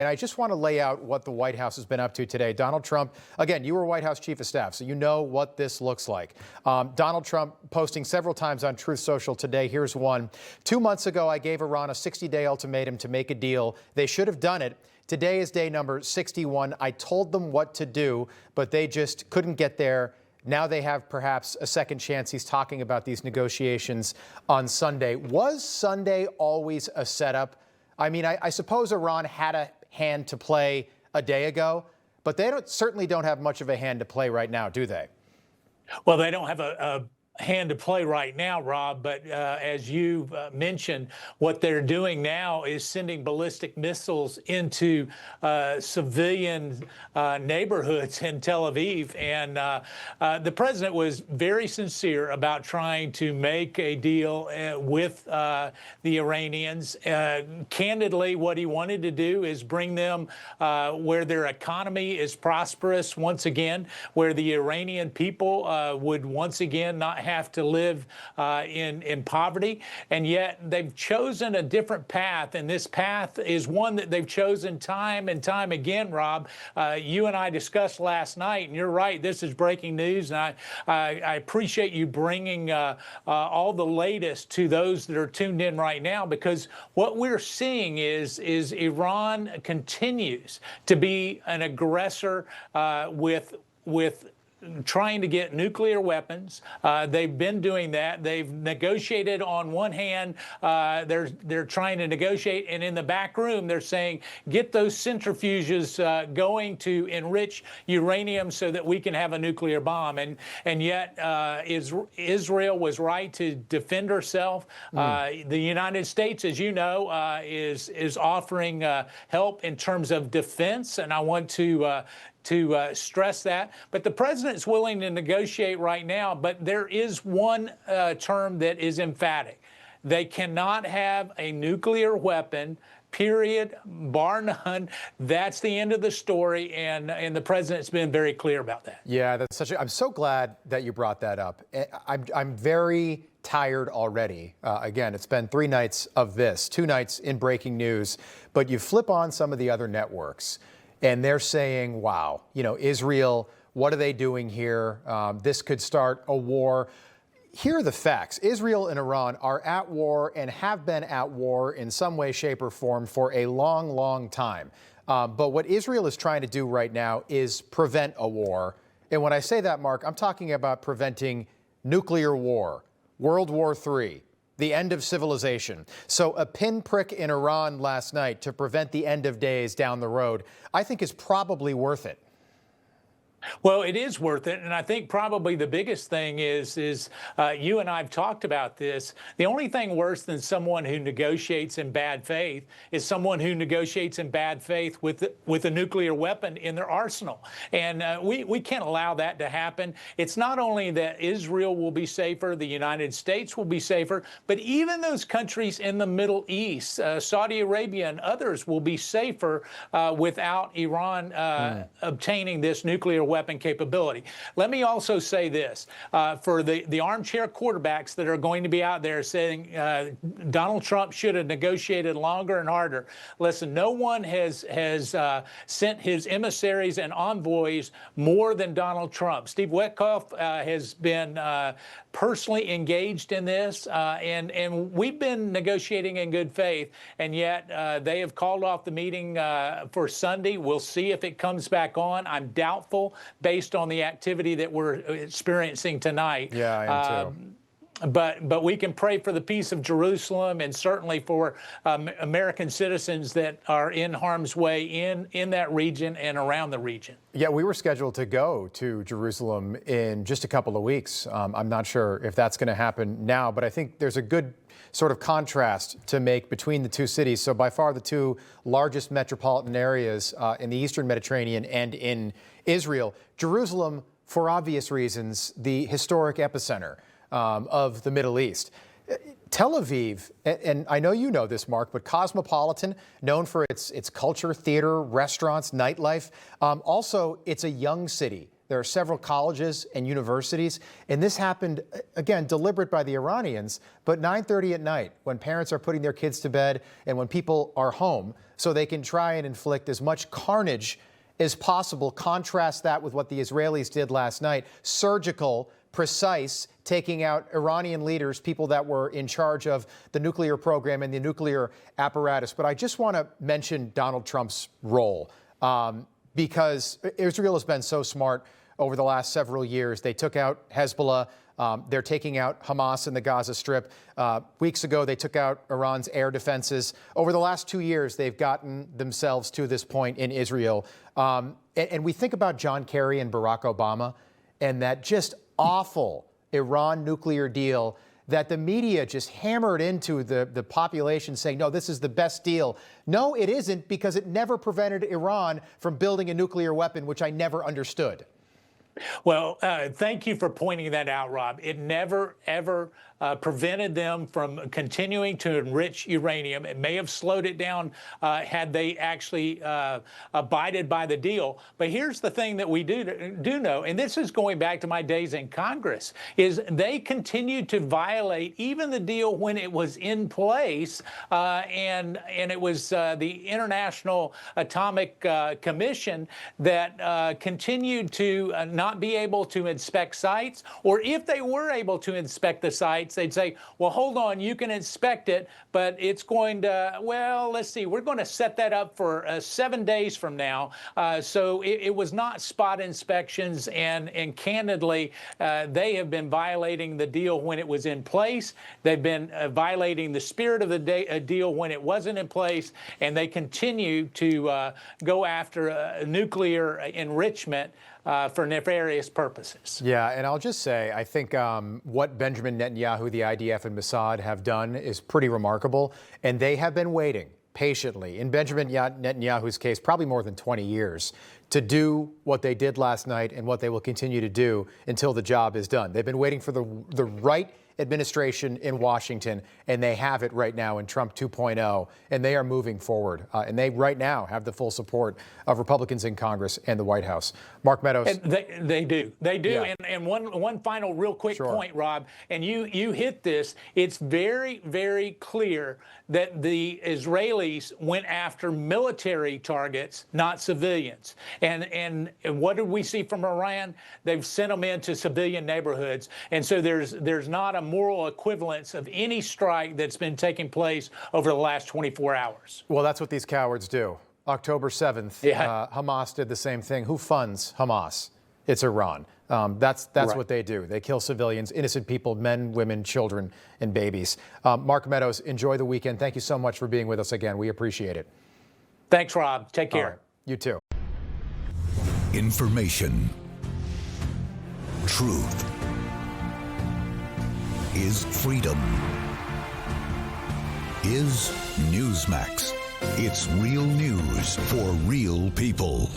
And I just want to lay out what the White House has been up to today. Donald Trump, again, you were White House Chief of Staff, so you know what this looks like. Donald Trump posting several times on Truth Social today. Here's one. 2 months ago, I gave Iran a 60-day ultimatum to make a deal. They should have done it. Today is day number 61. I told them what to do, but they just couldn't get there. Now they have perhaps a second chance. He's talking about these negotiations on Sunday. Was Sunday always a setup? I mean, I suppose Iran had a hand to play a day ago, but they certainly don't have much of a hand to play right now, do they? Well, they don't have a hand to play right now, Rob, but as you mentioned, what they're doing now is sending ballistic missiles into civilian neighborhoods in Tel Aviv. And the president was very sincere about trying to make a deal with the Iranians. Candidly, what he wanted to do is bring them where their economy is prosperous once again, where the Iranian people would once again not have to live in poverty, and yet they've chosen a different path, and this path is one that they've chosen time and time again, Rob. You and I discussed last night, and you're right, this is breaking news, and I appreciate you bringing all the latest to those that are tuned in right now, because what we're seeing is Iran continues to be an aggressor with trying to get nuclear weapons. They've been doing that. They've negotiated on one hand. They're trying to negotiate, and in the back room, they're saying, get those centrifuges going to enrich uranium so that we can have a nuclear bomb. And yet, Israel was right to defend herself. The United States, as you know, is offering help in terms of defense, and I want to stress that. But the president's willing to negotiate right now, but there is one term that is emphatic. They cannot have a nuclear weapon, period, bar none. That's the end of the story, and the president's been very clear about that. Yeah, I'm so glad that you brought that up. I'm very tired already. Again, it's been 3 nights of this, 2 nights in breaking news, but you flip on some of the other networks, and they're saying, wow, you know, Israel, what are they doing here? This could start a war. Here are the facts. Israel and Iran are at war and have been at war in some way, shape, or form for a long, long time. But what Israel is trying to do right now is prevent a war. And when I say that, Mark, I'm talking about preventing nuclear war, World War III. The end of civilization. So a pinprick in Iran last night to prevent the end of days down the road, I think is probably worth it. Well, it is worth it, and I think probably the biggest thing is you and I have talked about this. The only thing worse than someone who negotiates in bad faith is someone who negotiates in bad faith with a nuclear weapon in their arsenal, and we can't allow that to happen. It's not only that Israel will be safer, the United States will be safer, but even those countries in the Middle East, Saudi Arabia and others, will be safer without Iran obtaining this nuclear weapon capability. Let me also say this, for the armchair quarterbacks that are going to be out there saying Donald Trump should have negotiated longer and harder. Listen, no one has sent his emissaries and envoys more than Donald Trump. Steve Witkoff has been personally engaged in this, and we've been negotiating in good faith, and yet they have called off the meeting for Sunday. We'll see if it comes back on. I'm doubtful based on the activity that we're experiencing tonight. Yeah, I am too. But we can pray for the peace of Jerusalem, and certainly for American citizens that are in harm's way in that region and around the region. Yeah, we were scheduled to go to Jerusalem in just a couple of weeks. I'm not sure if that's going to happen now, but I think there's a good sort of contrast to make between the two cities. So by far the two largest metropolitan areas in the Eastern Mediterranean and in Israel. Jerusalem, for obvious reasons, the historic epicenter of the Middle East. Tel Aviv, and I know you know this, Mark, but cosmopolitan, known for its culture, theater, restaurants, nightlife. Also, it's a young city. There are several colleges and universities, and this happened, again, deliberate by the Iranians, but 9:30 at night when parents are putting their kids to bed and when people are home, so they can try and inflict as much carnage as possible. Contrast that with what the Israelis did last night. Surgical, precise, taking out Iranian leaders, people that were in charge of the nuclear program and the nuclear apparatus. But I just want to mention Donald Trump's role, because Israel has been so smart over the last several years. They took out Hezbollah. They're taking out Hamas in the Gaza Strip. Weeks ago, they took out Iran's air defenses. Over the last 2 years, they've gotten themselves to this point in Israel. And we think about John Kerry and Barack Obama and that just awful Iran nuclear deal that the media just hammered into the population, saying, no, this is the best deal. No, it isn't, because it never prevented Iran from building a nuclear weapon, which I never understood. Well, thank you for pointing that out, Rob. It never, ever prevented them from continuing to enrich uranium. It may have slowed it down had they actually abided by the deal. But here's the thing that we do know, and this is going back to my days in Congress, is they continued to violate even the deal when it was in place, and it was the International Atomic Commission that continued to not be able to inspect sites, or if they were able to inspect the sites, they'd say, well, hold on, you can inspect it, but it's going to, well, let's see, we're going to set that up for 7 days from now. So it was not spot inspections, and candidly, they have been violating the deal when it was in place. They've been violating the spirit of the deal when it wasn't in place, and they continue to go after nuclear enrichment for nefarious purposes. Yeah, and I'll just say, I think what Benjamin Netanyahu, the IDF, and Mossad have done is pretty remarkable, and they have been waiting patiently, in Benjamin Netanyahu's case, probably more than 20 years, to do what they did last night and what they will continue to do until the job is done. They've been waiting for the right administration in Washington, and they have it right now in Trump 2.0, and they are moving forward. And they right now have the full support of Republicans in Congress and the White House. Mark Meadows. And they do. Yeah. And one final real quick point, Rob, and you hit this. It's very, very clear that the Israelis went after military targets, not civilians. And what did we see from Iran? They've sent them into civilian neighborhoods. And so there's not a moral equivalence of any strike that's been taking place over the last 24 hours. Well, that's what these cowards do. October 7th, Hamas did the same thing. Who funds Hamas? It's Iran. That's right. What they do. They kill civilians, innocent people, men, women, children, and babies. Mark Meadows, enjoy the weekend. Thank you so much for being with us again. We appreciate it. Thanks, Rob. Take care. Right. You too. Information. Truth is freedom. Is Newsmax. It's real news for real people.